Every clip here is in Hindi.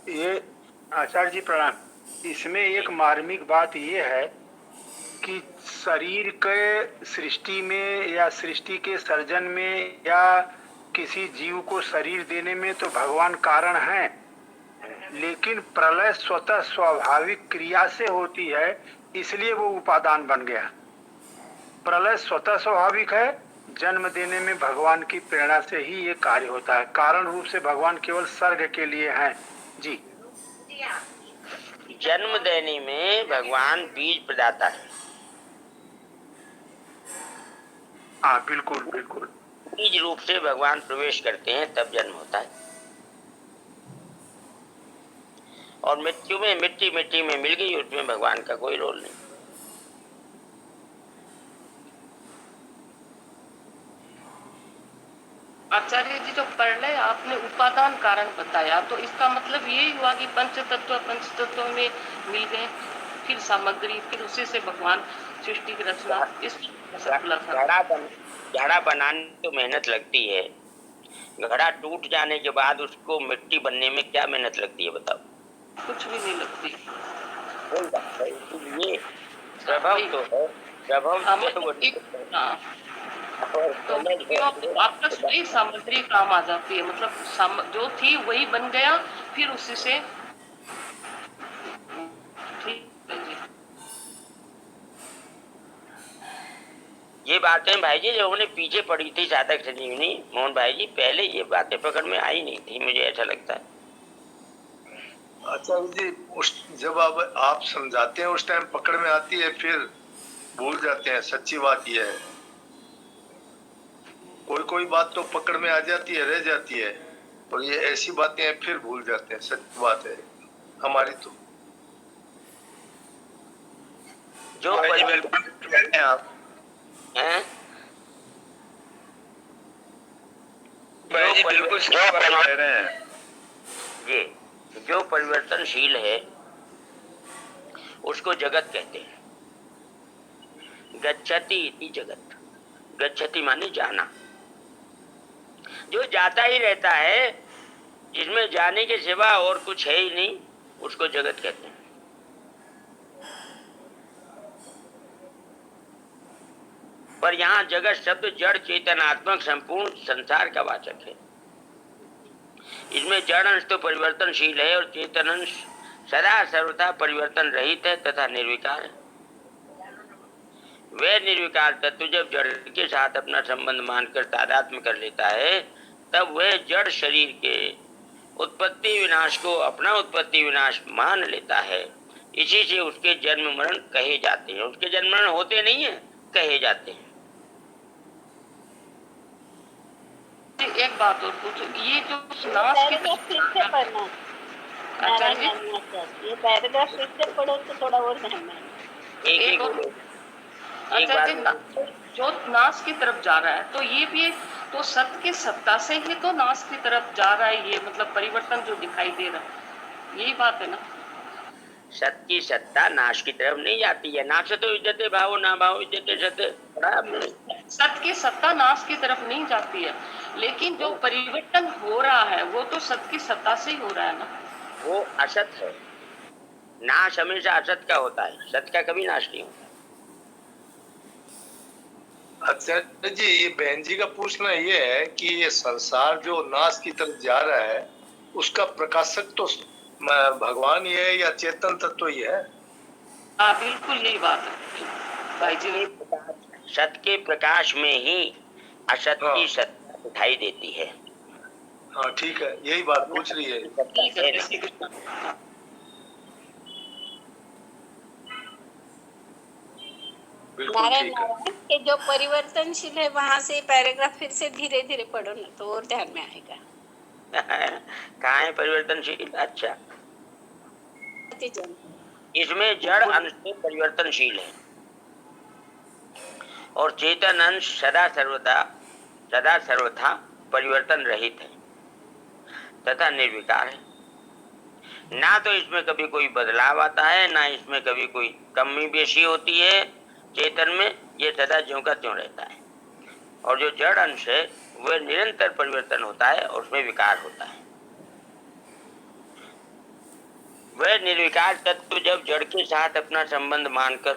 ये आचार्य जी प्रणाम। इसमें एक मार्मिक बात ये है कि शरीर के सृष्टि में या सृष्टि के सर्जन में या किसी जीव को शरीर देने में तो भगवान कारण हैं, लेकिन प्रलय स्वतः स्वाभाविक क्रिया से होती है, इसलिए वो उपादान बन गया। प्रलय स्वतः स्वाभाविक है, जन्म देने में भगवान की प्रेरणा से ही ये कार्य होता है। कारण रूप से भगवान केवल सर्ग के लिए हैं। जी, जन्म देने में भगवान बीज प्रदाता है। हाँ बिल्कुल बिल्कुल। बीज रूप से भगवान प्रवेश करते हैं तब जन्म होता है। और मृत्यु में मिट्टी मिट्टी में मिल गई, उसमें भगवान का कोई रोल नहीं। आचार्य जी, जो प्रलय आपने उपादान कारण बताया, तो इसका मतलब यही हुआ कि पंच तत्व में मिल गए, फिर सामग्री, फिर उसी से भगवान सृष्टि की रचना। इस घड़ा बनाने तो मेहनत लगती है, घड़ा टूट जाने के बाद उसको मिट्टी बनने में क्या मेहनत लगती है बताओ? कुछ भी नहीं लगती। ये प्रभाव तो है, प्रभाव तो वापस वही सामग्री काम आ जाती है। मतलब जो थी वही बन गया, फिर उसी से। ठीक है जी। ये बातें भाई जी जो हमने पीछे पढ़ी थी साधक संजीवनी मोहन भाई जी, पहले ये बातें पकड़ में आई नहीं थी, मुझे ऐसा लगता है। आचार्य जी, उस जब आप समझाते हैं उस टाइम पकड़ में आती है, फिर भूल जाते हैं। सच्ची बात यह है, कोई कोई बात तो पकड़ में आ जाती है, रह जाती है, और ये ऐसी बातें हैं फिर भूल जाते हैं। सच्ची बात है हमारी तो। जो हैं आप हैं बिल्कुल कह रहे हैं। ये जो परिवर्तनशील है उसको जगत कहते हैं। गच्छति इति जगत, गच्छति माने जाना। जो जाता ही रहता है, जिसमें जाने के सिवा और कुछ है ही नहीं, उसको जगत कहते हैं। पर यहाँ जगत शब्द जड़ चेतनात्मक संपूर्ण संसार का वाचक है। इसमें जड़ अंश तो परिवर्तनशील है और चेतन अंश सदा सर्वथा परिवर्तन रहित है तथा निर्विकार है। वह निर्विकार तत्व जब जड़ के साथ अपना संबंध मानकर तादात्म्य कर लेता है, तब वह जड़ शरीर के उत्पत्ति विनाश को अपना उत्पत्ति विनाश मान लेता है। इसी से उसके जन्म मरण कहे जाते हैं। उसके जन्म मरण होते नहीं है, कहे जाते हैं। एक बात और पूछो, ये जो नाश की फिर से पढ़ना, ये पैराग्राफ फिर से पढ़ो तो थोड़ा और ध्यान में। अच्छा जी, जो नाश की तरफ जा रहा है, तो ये भी तो सत्य की सत्ता से ही तो नाश की तरफ जा रहा है। ये मतलब परिवर्तन जो दिखाई दे रहा है, यही बात है ना। सत्य की सत्ता नाश की तरफ नहीं जाती है। नाश तो इज्जते भाव ना भाव इज्जते सत्य। सत्य की सत्ता नाश की तरफ नहीं जाती है, लेकिन जो परिवर्तन हो रहा है वो तो सत्य की सत्ता से ही हो रहा है ना। वो असत है। नाश हमेशा असत का होता है, सत्य का कभी नाश नहीं होता। अच्छा जी, ये बहन जी का पूछना ये है कि ये संसार जो नाश की तरफ जा रहा है, उसका प्रकाशक तो भगवान ही है या चेतन तत्व ही है? हाँ बिल्कुल यही बात है भाई जी। सत्य के प्रकाश में ही असत की सत्ता दिखाई देती है। हाँ ठीक है, यही बात पूछ रही है। नारायण के जो परिवर्तनशील है वहाँ से पैराग्राफ फिर से धीरे धीरे पढ़ो ना, तो और ध्यान में आएगा। कहाँ है परिवर्तनशील? अच्छा, इसमें जड़ अंश परिवर्तनशील है और चेतन अंश सदा सर्वथा परिवर्तन रहित है तथा निर्विकार है। ना तो इसमें कभी कोई बदलाव आता है, ना इसमें कभी कोई कमी बेशी होती है। चेतन में ये सदा ज्यों का त्यों रहता है, और जो जड़ अंश है वह निरंतर परिवर्तन होता है और उसमें विकार होता है। वह निर्विकार तत्व जब जड़ के साथ अपना संबंध मानकर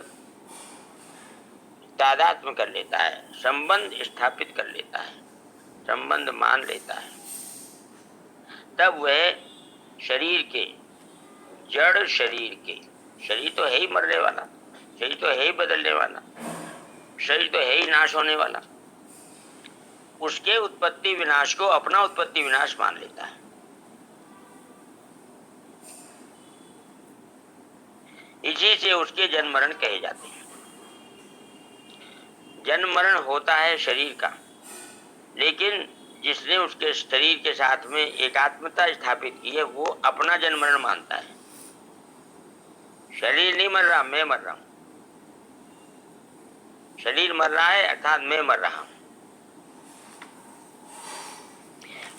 तादात्म्य कर लेता है, संबंध स्थापित कर लेता है, संबंध मान लेता है, तब वह शरीर के, जड़ शरीर के, शरीर तो है ही मरने वाला, शरीर तो है ही बदलने वाला, शरीर तो है ही नाश होने वाला, उसके उत्पत्ति विनाश को अपना उत्पत्ति विनाश मान लेता है। इसी से उसके जन्म मरण कहे जाते हैं। जन्म मरण होता है शरीर का, लेकिन जिसने उसके शरीर के साथ में एकात्मता स्थापित की है वो अपना जन्म मरण मानता है। शरीर नहीं मर रहा, मैं मर रहा हूं। शरीर मर रहा है अर्थात मैं मर रहा हूं।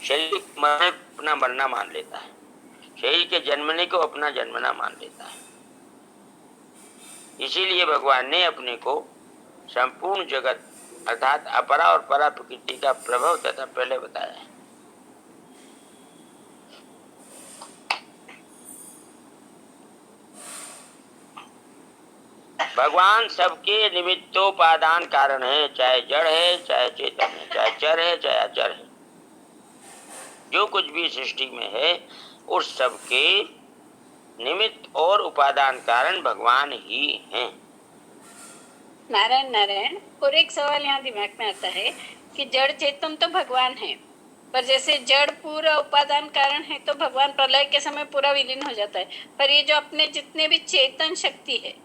शरीर मरने को अपना मरना मान लेता है, शरीर के जन्मने को अपना जन्मना मान लेता है। इसीलिए भगवान ने अपने को संपूर्ण जगत अर्थात अपरा और परा प्रकृति का प्रभाव तथा पहले बताया है। भगवान सबके निमित्तोपादान कारण है, चाहे जड़ है, चाहे चेतन है, चाहे चर है, चाहे अचर है। जो कुछ भी सृष्टि में है उस सबके निमित्त और उपादान कारण भगवान ही हैं। नारायण नारायण। और एक सवाल यहाँ दिमाग में आता है कि जड़ चेतन तो भगवान है, पर जैसे जड़ पूरा उपादान कारण है तो भगवान प्रलय के समय पूरा विलीन हो जाता है, पर ये जो अपने जितने भी चेतन शक्ति है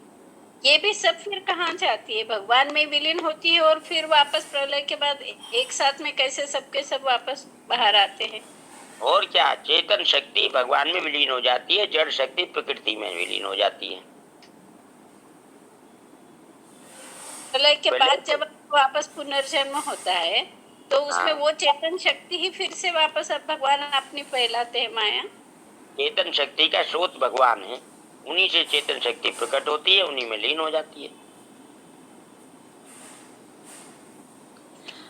ये भी सब फिर कहाँ जाती है? भगवान में विलीन होती है और फिर वापस प्रलय के बाद एक साथ में कैसे सबके सब वापस बाहर आते हैं? और क्या, चेतन शक्ति भगवान में विलीन हो जाती है, जड़ शक्ति प्रकृति में विलीन हो जाती है। प्रलय के बाद जब वापस पुनर्जन्म होता है तो उसमें वो चेतन शक्ति ही फिर से वापस अब भगवान अपनी फैलाते हैं माया। चेतन शक्ति का स्रोत भगवान है, उन्हीं से चेतन शक्ति प्रकट होती है, उन्हीं में लीन हो जाती है।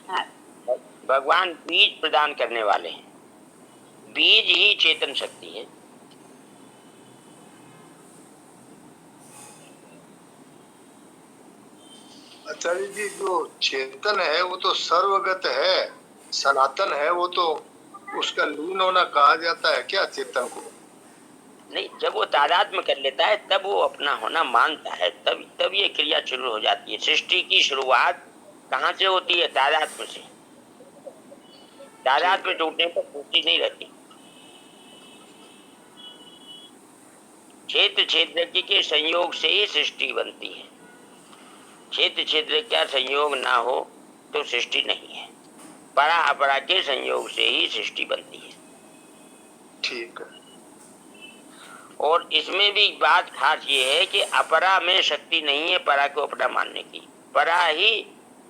हाँ। भगवान बीज प्रदान करने वाले हैं, बीज ही चेतन शक्ति है। आचार्य जी, जो चेतन है वो तो सर्वगत है, सनातन है, वो तो उसका लीन होना कहा जाता है क्या चेतन को? नहीं, जब वो तादात्म्य कर लेता है तब वो अपना होना मानता है, तब ये क्रिया शुरू हो जाती है। सृष्टि की शुरुआत कहाँ से होती है? तादात्म्य से। तादात्म्य टूटने पर पूर्ति नहीं रहती। क्षेत्र क्षेत्रज्ञ के संयोग से ही सृष्टि बनती है। क्षेत्र क्षेत्र का संयोग ना हो तो सृष्टि नहीं है। परा अपरा के संयोग से ही सृष्टि बनती है। ठीक है। और इसमें भी बात खास ये है कि अपरा में शक्ति नहीं है परा को अपना मानने की, परा ही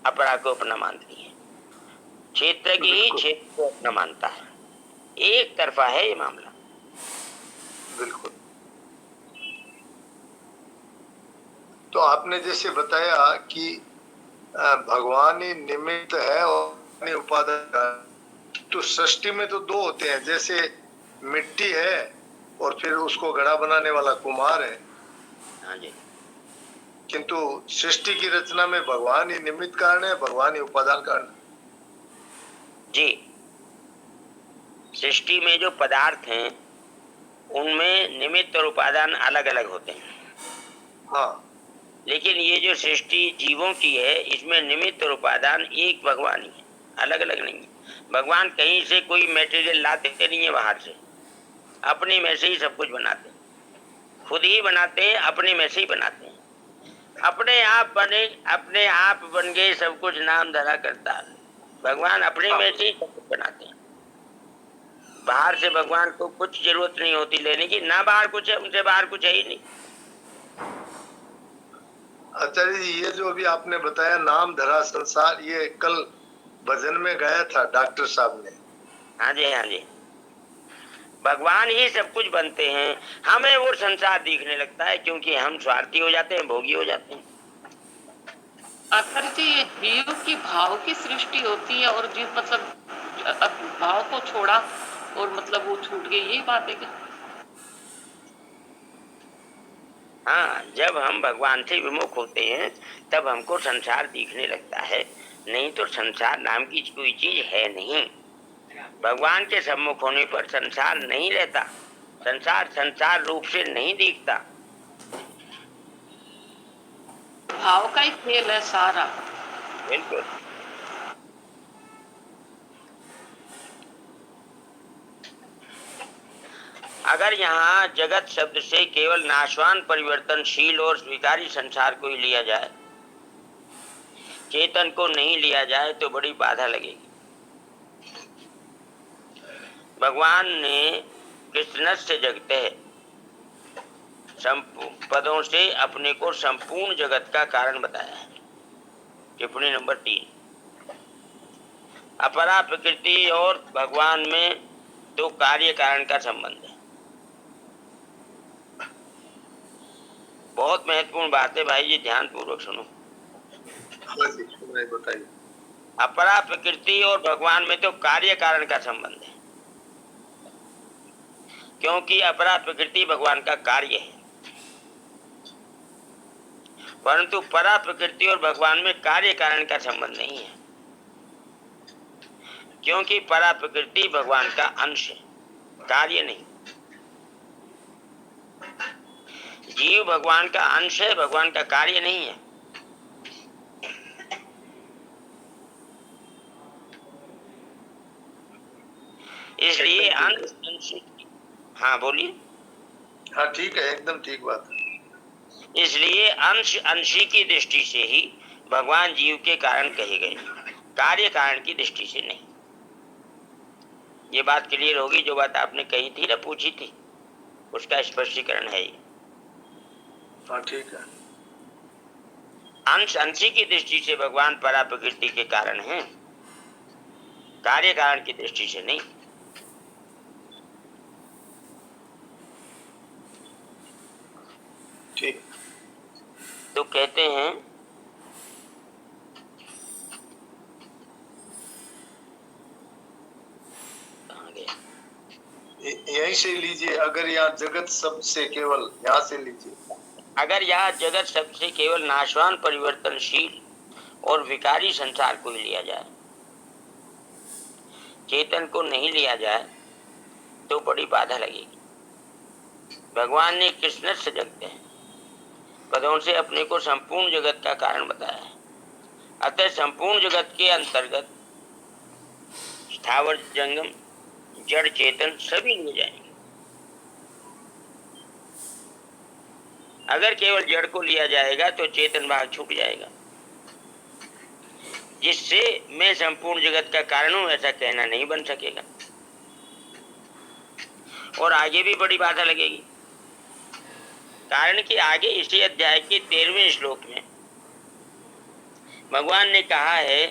अपरा को अपना मानती है। क्षेत्र की ही क्षेत्र को अपना मानता है। एक तरफा है ये मामला। बिल्कुल। तो आपने जैसे बताया कि भगवान ही निमित्त है और उपादान, तो सृष्टि में तो दो होते हैं, जैसे मिट्टी है और फिर उसको घड़ा बनाने वाला कुम्हार है। हाँ जी। किंतु सृष्टि की रचना में भगवान ही निमित्त कारण है, भगवान ही उपादान कारण है। जी, सृष्टि में जो पदार्थ हैं उनमें निमित्त और उपादान अलग अलग होते हैं। हाँ। लेकिन ये जो सृष्टि जीवों की है इसमें निमित्त और उपादान एक भगवान ही है, अलग अलग नहीं है। भगवान कहीं से कोई मटेरियल ला देते नहीं है बाहर से, अपने में से ही सब कुछ बनाते हैं, खुद ही बनाते हैं, अपने में से ही बनाते हैं। अपने आप बन गए सब कुछ, नाम धरा करता है। भगवान अपने में से ही सब कुछ बनाते हैं। बाहर से भगवान को कुछ जरूरत नहीं होती लेने की, ना बाहर कुछ है, उनसे बाहर कुछ है ही नहीं। आचार्य जी, ये जो अभी आपने बताया नाम धरा संसार, ये कल भजन में गाया था डॉक्टर साहब ने। हाँ जी, हाँ जी। भगवान ही सब कुछ बनते हैं, हमें वो संसार दिखने लगता है क्योंकि हम स्वार्थी हो जाते हैं, भोगी हो जाते हैं। आखिर जी ये जीव की भाव की सृष्टि होती है और जीव मतलब भाव को छोड़ा और मतलब वो छूट गई, यही बात है क्या? हाँ, जब हम भगवान से विमुख होते हैं तब हमको संसार दिखने लगता है, नहीं तो संसार नाम की कोई चीज है नहीं। भगवान के सम्मुख होने पर संसार नहीं रहता, संसार संसार रूप से नहीं दिखता। भाव का ही खेल है सारा। बिल्कुल। अगर यहाँ जगत शब्द से केवल नाशवान, परिवर्तनशील और स्वीकारी संसार को ही लिया जाए, चेतन को नहीं लिया जाए तो बड़ी बाधा लगेगी। भगवान ने कृष्ण से जगते है पदों से अपने को संपूर्ण जगत का कारण बताया है। टिप्पणी नंबर 3। अपरा प्रकृति और भगवान में तो कार्य कारण का संबंध है। बहुत महत्वपूर्ण बात है भाई जी, ध्यान पूर्वक सुनो। बताइए। अपरा प्रकृति और भगवान में तो कार्य कारण का संबंध है, क्योंकि अपरा प्रकृति भगवान का कार्य है, परंतु परा प्रकृति और भगवान में कार्य कारण का संबंध नहीं है, क्योंकि परा प्रकृति भगवान का अंश है, कार्य नहीं। जीव भगवान का अंश है, भगवान का कार्य नहीं है। इसलिए अंश। हाँ बोलिए। हाँ ठीक है, एकदम ठीक बात है। इसलिए अंश अंशी की दृष्टि से ही भगवान जीव के कारण कहे गए, कार्य कारण की दृष्टि से नहीं। ये बात क्लियर होगी, जो बात आपने कही थी ना, पूछी थी, उसका स्पष्टीकरण है ये। हाँ ठीक है। अंश अंशी की दृष्टि से भगवान परा प्रकृति के कारण हैं, कार्य कारण की दृष्टि से नहीं। ठीक। तो कहते हैं यहीं से लीजिए, अगर यहाँ जगत शब्द से केवल यहाँ से लीजिए। अगर यहाँ जगत शब्द से केवल नाशवान, परिवर्तनशील और विकारी संसार को ही लिया जाए, चेतन को नहीं लिया जाए तो बड़ी बाधा लगेगी। भगवान ने कृष्ण से जगते हैं पदों से अपने को संपूर्ण जगत का कारण बताया है। अतः संपूर्ण जगत के अंतर्गत स्थावर जंगम, जड़ चेतन सभी लिए जाएंगे। अगर केवल जड़ को लिया जाएगा तो चेतन भाग छूट जाएगा, जिससे मैं संपूर्ण जगत का कारण हूं ऐसा कहना नहीं बन सकेगा, और आगे भी बड़ी बाधा लगेगी। कारण कि आगे इसी अध्याय के 13वें श्लोक में भगवान ने कहा है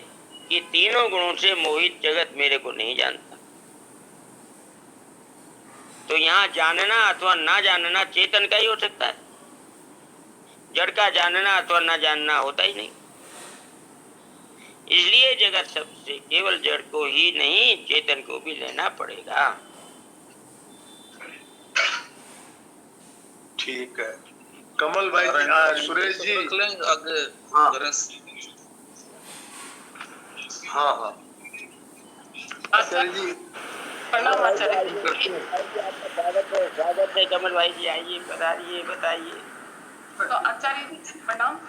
कि तीनों गुणों से मोहित जगत मेरे को नहीं जानता। तो यहाँ जानना अथवा ना जानना चेतन का ही हो सकता है, जड़ का जानना अथवा ना जानना होता ही नहीं। इसलिए जगत शब्द से केवल जड़ को ही नहीं, चेतन को भी लेना पड़ेगा। ठीक है। कमल भाई, सुरेश जी आगे। हाँ हाँ हाँ आचार्य जी प्रणाम आचार्य जी। स्वागत है कमल भाई जी, आइए, बताइए बताइए। तो आचार्य जी प्रणाम।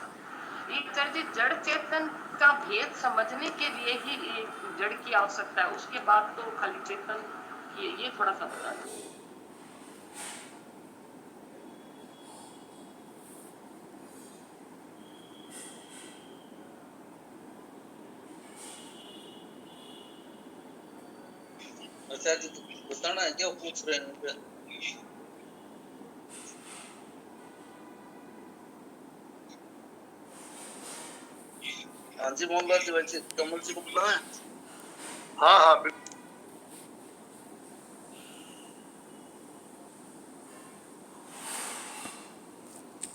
आचार्य जी, जड़ चेतन का भेद समझने के लिए ही जड़ की आवश्यकता है, उसके बाद तो खाली चेतन की, ये थोड़ा सा बता दो। आचार्य जी बताना है, क्या पूछ रहे हैं? हाँ जी मोहनलाल जी, वैसे कमल जी को बुलाना है। हाँ हाँ